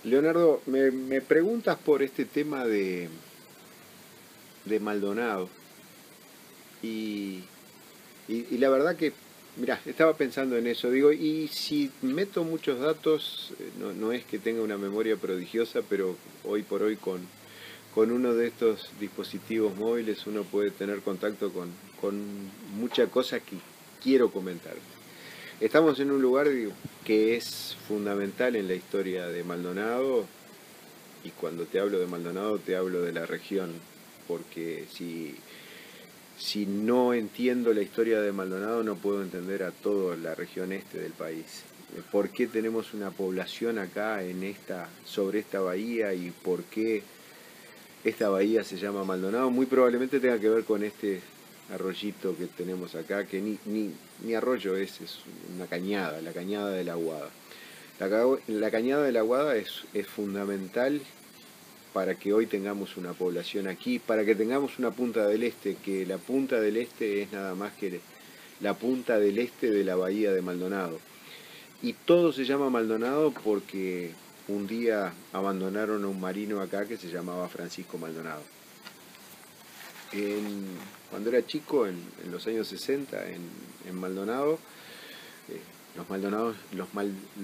Leonardo, me preguntas por este tema de Maldonado y, y la verdad que, mirá, estaba pensando en eso, digo, y si meto muchos datos, no es que tenga una memoria prodigiosa, pero hoy por hoy con uno de estos dispositivos móviles uno puede tener contacto con muchas cosas que quiero comentar. Estamos en un lugar, digo, que es fundamental en la historia de Maldonado. Y cuando te hablo de Maldonado te hablo de la región, porque si no entiendo la historia de Maldonado no puedo entender a toda la región este del país. ¿Por qué tenemos una población acá sobre esta bahía y por qué esta bahía se llama Maldonado? Muy probablemente tenga que ver con este arroyito que tenemos acá, que ni arroyo es una cañada, la cañada de la Aguada. La cañada de la Aguada es fundamental para que hoy tengamos una población aquí, para que tengamos una punta del este, que la punta del este es nada más que la punta del este de la bahía de Maldonado. Y todo se llama Maldonado porque un día abandonaron a un marino acá que se llamaba Francisco Maldonado. Cuando era chico, en los años 60, en Maldonado,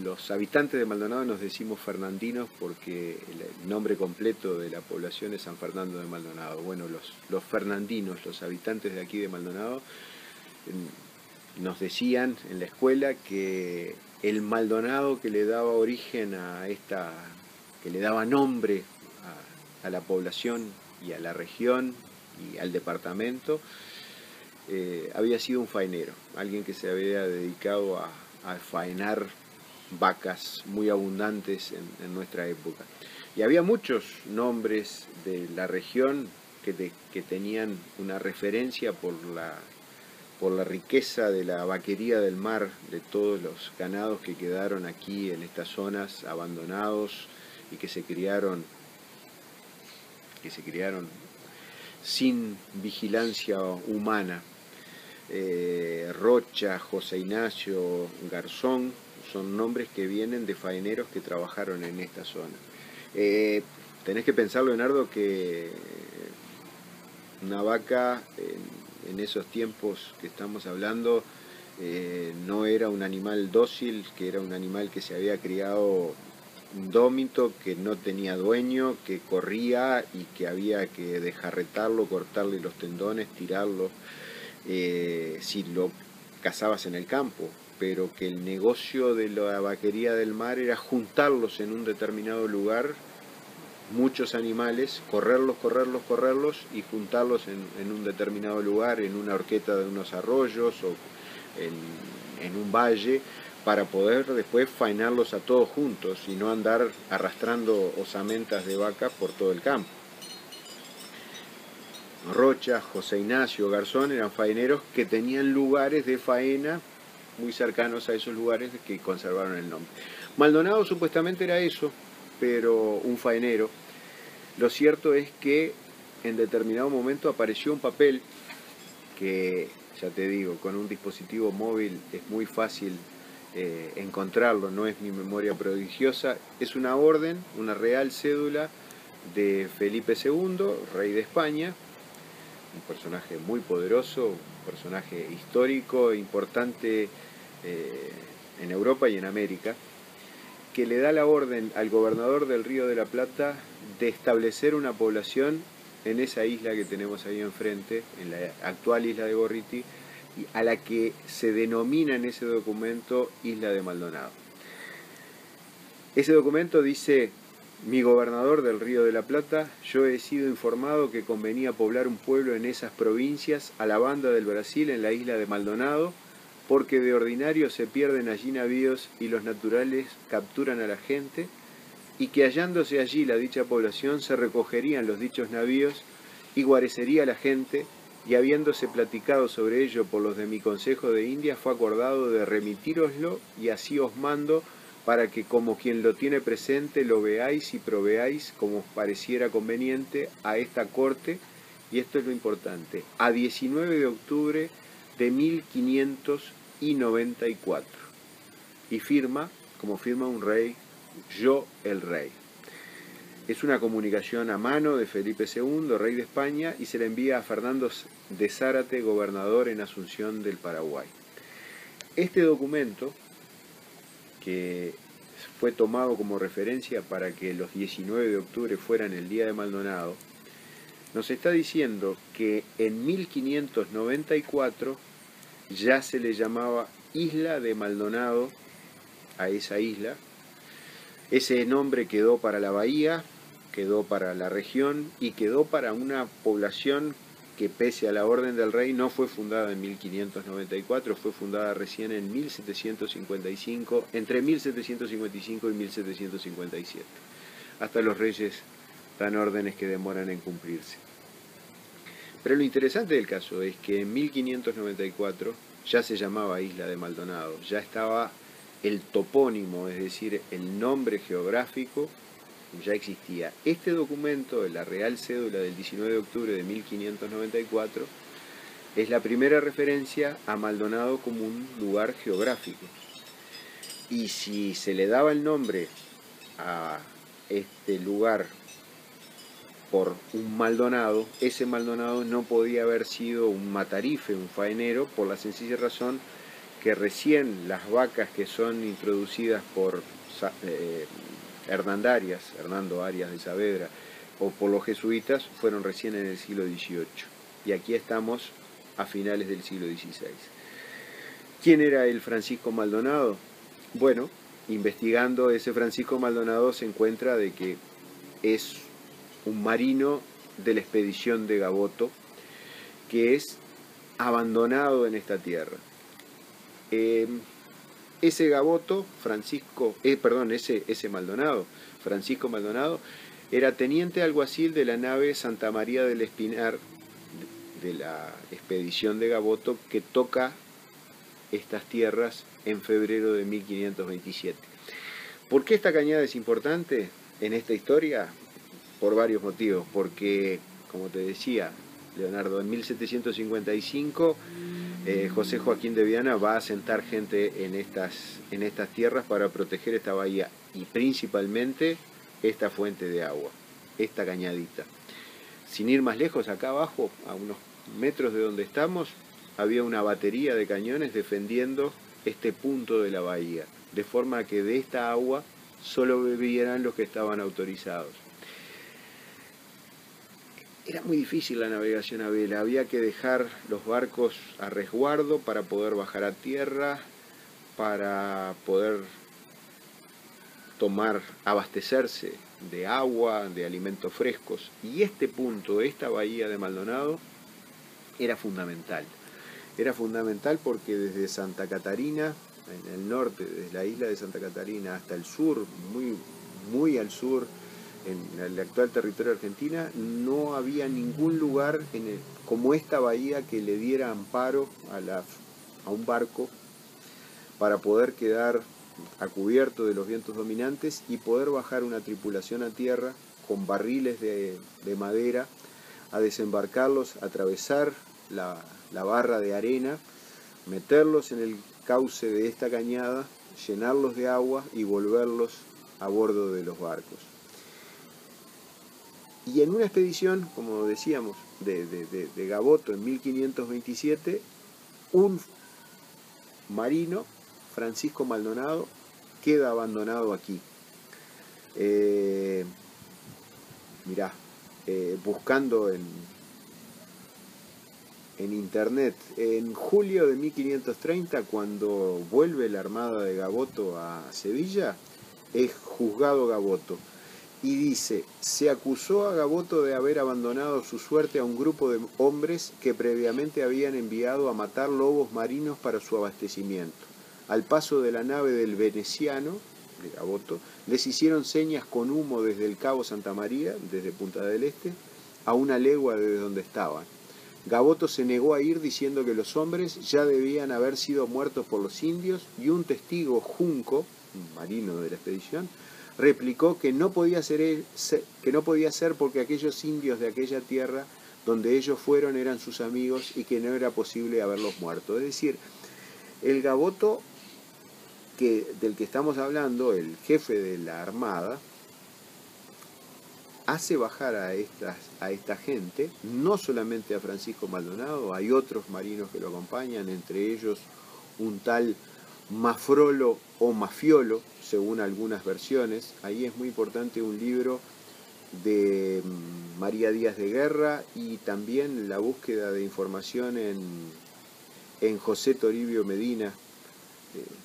los habitantes de Maldonado nos decimos fernandinos porque el nombre completo de la población es San Fernando de Maldonado. Bueno, los fernandinos, los habitantes de aquí de Maldonado, nos decían en la escuela que el Maldonado que le daba origen que le daba nombre a la población y a la región y al departamento, había sido un faenero, alguien que se había dedicado a faenar vacas muy abundantes en nuestra época. Y había muchos nombres de la región que tenían una referencia por la riqueza de la vaquería del mar, de todos los ganados que quedaron aquí en estas zonas abandonados y que se criaron sin vigilancia humana. Rocha, José Ignacio, Garzón, son nombres que vienen de faeneros que trabajaron en esta zona. Tenés que pensar, Leonardo, que una vaca en esos tiempos que estamos hablando no era un animal dócil, que era un animal que se había criado indómito, que no tenía dueño, que corría y que había que desjarretarlo, cortarle los tendones, tirarlo. Si lo cazabas en el campo, pero que el negocio de la vaquería del mar era juntarlos en un determinado lugar, muchos animales, correrlos y juntarlos en un determinado lugar, en una horqueta de unos arroyos o en un valle, para poder después faenarlos a todos juntos y no andar arrastrando osamentas de vacas por todo el campo. Rocha, José Ignacio, Garzón eran faeneros que tenían lugares de faena muy cercanos a esos lugares que conservaron el nombre. Maldonado supuestamente era eso, pero un faenero. Lo cierto es que en determinado momento apareció un papel que, ya te digo, con un dispositivo móvil es muy fácil encontrarlo, no es mi memoria prodigiosa, es una orden, una real cédula de Felipe II, rey de España, un personaje muy poderoso, un personaje histórico, importante en Europa y en América, que le da la orden al gobernador del Río de la Plata de establecer una población en esa isla que tenemos ahí enfrente, en la actual isla de Gorriti, a la que se denomina en ese documento Isla de Maldonado. Ese documento dice: mi gobernador del Río de la Plata, yo he sido informado que convenía poblar un pueblo en esas provincias a la banda del Brasil en la isla de Maldonado, porque de ordinario se pierden allí navíos y los naturales capturan a la gente, y que hallándose allí la dicha población se recogerían los dichos navíos y guarecería la gente, y habiéndose platicado sobre ello por los de mi Consejo de Indias, fue acordado de remitíroslo y así os mando, para que como quien lo tiene presente lo veáis y proveáis como os pareciera conveniente a esta corte, y esto es lo importante, a 19 de octubre de 1594. Y firma, como firma un rey, yo el rey. Es una comunicación a mano de Felipe II, rey de España, y se la envía a Fernando de Zárate, gobernador en Asunción del Paraguay. Este documento, que fue tomado como referencia para que los 19 de octubre fueran el Día de Maldonado, nos está diciendo que en 1594 ya se le llamaba Isla de Maldonado a esa isla. Ese nombre quedó para la bahía, quedó para la región y quedó para una población que, pese a la orden del rey, no fue fundada en 1594, fue fundada recién en 1755, entre 1755 y 1757. Hasta los reyes dan órdenes que demoran en cumplirse. Pero lo interesante del caso es que en 1594 ya se llamaba Isla de Maldonado, ya estaba el topónimo, es decir, el nombre geográfico, ya existía. Este documento de la Real Cédula del 19 de octubre de 1594 es la primera referencia a Maldonado como un lugar geográfico. Y si se le daba el nombre a este lugar por un Maldonado, ese Maldonado no podía haber sido un matarife, un faenero, por la sencilla razón que recién las vacas que son introducidas por Hernando Arias de Saavedra, o por los jesuitas, fueron recién en el siglo XVIII. Y aquí estamos a finales del siglo XVI. ¿Quién era el Francisco Maldonado? Bueno, investigando ese Francisco Maldonado se encuentra de que es un marino de la expedición de Gaboto, que es abandonado en esta tierra. Ese Gaboto, ese Maldonado, Francisco Maldonado, era teniente alguacil de la nave Santa María del Espinar, de la expedición de Gaboto, que toca estas tierras en febrero de 1527. ¿Por qué esta cañada es importante en esta historia? Por varios motivos. Porque, como te decía, Leonardo, en 1755 José Joaquín de Viana va a asentar gente en estas tierras para proteger esta bahía y principalmente esta fuente de agua, esta cañadita. Sin ir más lejos, acá abajo, a unos metros de donde estamos, había una batería de cañones defendiendo este punto de la bahía, de forma que de esta agua solo bebieran los que estaban autorizados. Era muy difícil la navegación a vela, había que dejar los barcos a resguardo para poder bajar a tierra, para poder abastecerse de agua, de alimentos frescos. Y este punto, esta bahía de Maldonado, era fundamental. Era fundamental porque desde Santa Catarina, en el norte, desde la isla de Santa Catarina hasta el sur, muy al sur, en el actual territorio de Argentina, no había ningún lugar como esta bahía que le diera amparo a un barco para poder quedar a cubierto de los vientos dominantes y poder bajar una tripulación a tierra con barriles de madera, a desembarcarlos, atravesar la barra de arena, meterlos en el cauce de esta cañada, llenarlos de agua y volverlos a bordo de los barcos. Y en una expedición, como decíamos, de Gaboto en 1527, un marino, Francisco Maldonado, queda abandonado aquí. Buscando en internet, en julio de 1530, cuando vuelve la armada de Gaboto a Sevilla, es juzgado Gaboto. Y dice, se acusó a Gaboto de haber abandonado su suerte a un grupo de hombres que previamente habían enviado a matar lobos marinos para su abastecimiento. Al paso de la nave del veneciano, de Gaboto, les hicieron señas con humo desde el cabo Santa María, desde Punta del Este, a una legua de donde estaban. Gaboto se negó a ir diciendo que los hombres ya debían haber sido muertos por los indios y un testigo, Junco, un marino de la expedición, replicó que no podía ser porque aquellos indios de aquella tierra donde ellos fueron eran sus amigos y que no era posible haberlos muerto. Es decir, el Gaboto del que estamos hablando, el jefe de la armada, hace bajar a esta gente, no solamente a Francisco Maldonado, hay otros marinos que lo acompañan, entre ellos un tal Mafrolo o Mafiolo, según algunas versiones. Ahí es muy importante un libro de María Díaz de Guerra y también la búsqueda de información en José Toribio Medina.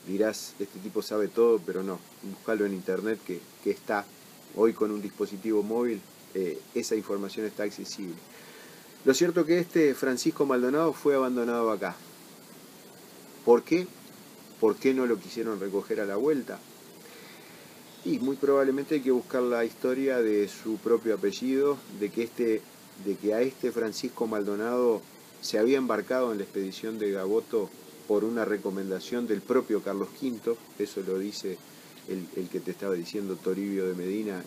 Dirás, este tipo sabe todo, pero no, búscalo en internet que está. Hoy con un dispositivo móvil esa información está accesible. Lo cierto que este Francisco Maldonado fue abandonado acá. ¿Por qué? ¿Por qué no lo quisieron recoger a la vuelta? Y muy probablemente hay que buscar la historia de su propio apellido, de que a este Francisco Maldonado se había embarcado en la expedición de Gaboto por una recomendación del propio Carlos V, eso lo dice el que te estaba diciendo, Toribio de Medina,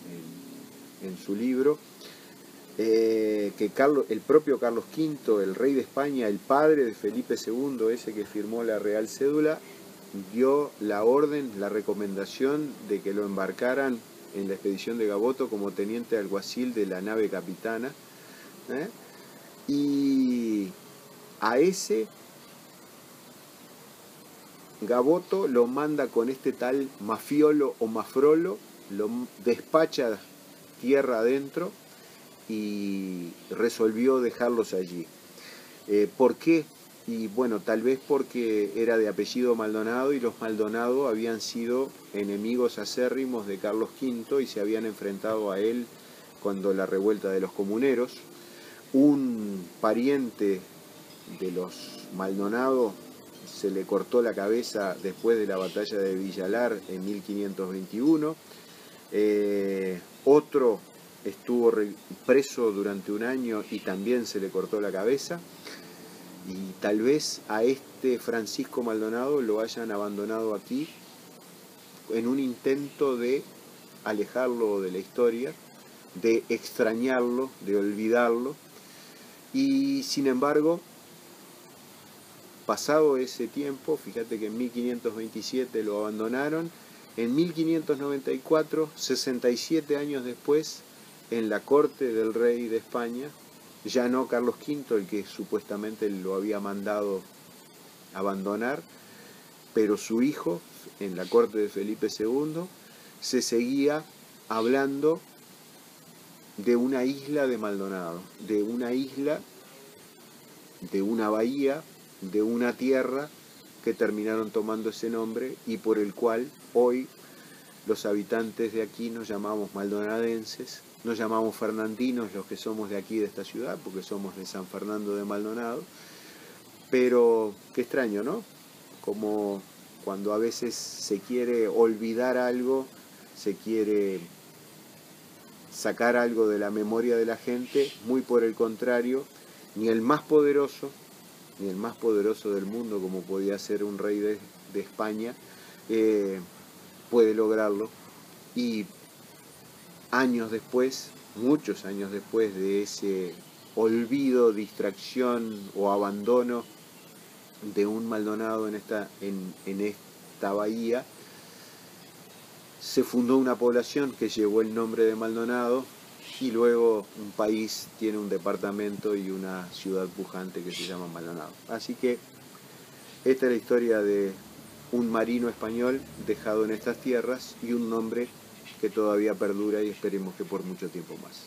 en su libro, que el propio Carlos V, el rey de España, el padre de Felipe II, ese que firmó la Real Cédula, dio la orden, la recomendación de que lo embarcaran en la expedición de Gaboto como teniente alguacil de la nave capitana. Y a ese Gaboto lo manda con este tal Mafiolo o Mafrolo, lo despacha tierra adentro y resolvió dejarlos allí. ¿Por qué? Y bueno, tal vez porque era de apellido Maldonado y los Maldonado habían sido enemigos acérrimos de Carlos V y se habían enfrentado a él cuando la revuelta de los comuneros. Un pariente de los Maldonado se le cortó la cabeza después de la batalla de Villalar en 1521. Otro estuvo preso durante un año y también se le cortó la cabeza. Y tal vez a este Francisco Maldonado lo hayan abandonado aquí en un intento de alejarlo de la historia, de extrañarlo, de olvidarlo. Y sin embargo, pasado ese tiempo, fíjate que en 1527 lo abandonaron, en 1594, 67 años después, en la corte del rey de España, ya no Carlos V, el que supuestamente lo había mandado abandonar, pero su hijo, en la corte de Felipe II, se seguía hablando de una isla de Maldonado, de una isla, de una bahía, de una tierra que terminaron tomando ese nombre y por el cual hoy los habitantes de aquí nos llamamos maldonadenses, nos llamamos fernandinos los que somos de aquí, de esta ciudad, porque somos de San Fernando de Maldonado. Pero qué extraño, ¿no? Como cuando a veces se quiere olvidar algo, se quiere sacar algo de la memoria de la gente, muy por el contrario, ni el más poderoso del mundo, como podía ser un rey de España, puede lograrlo. Y años después, muchos años después de ese olvido, distracción o abandono de un Maldonado en esta bahía, se fundó una población que llevó el nombre de Maldonado y luego un país tiene un departamento y una ciudad pujante que se llama Maldonado. Así que esta es la historia de un marino español dejado en estas tierras y un nombre que todavía perdura y esperemos que por mucho tiempo más.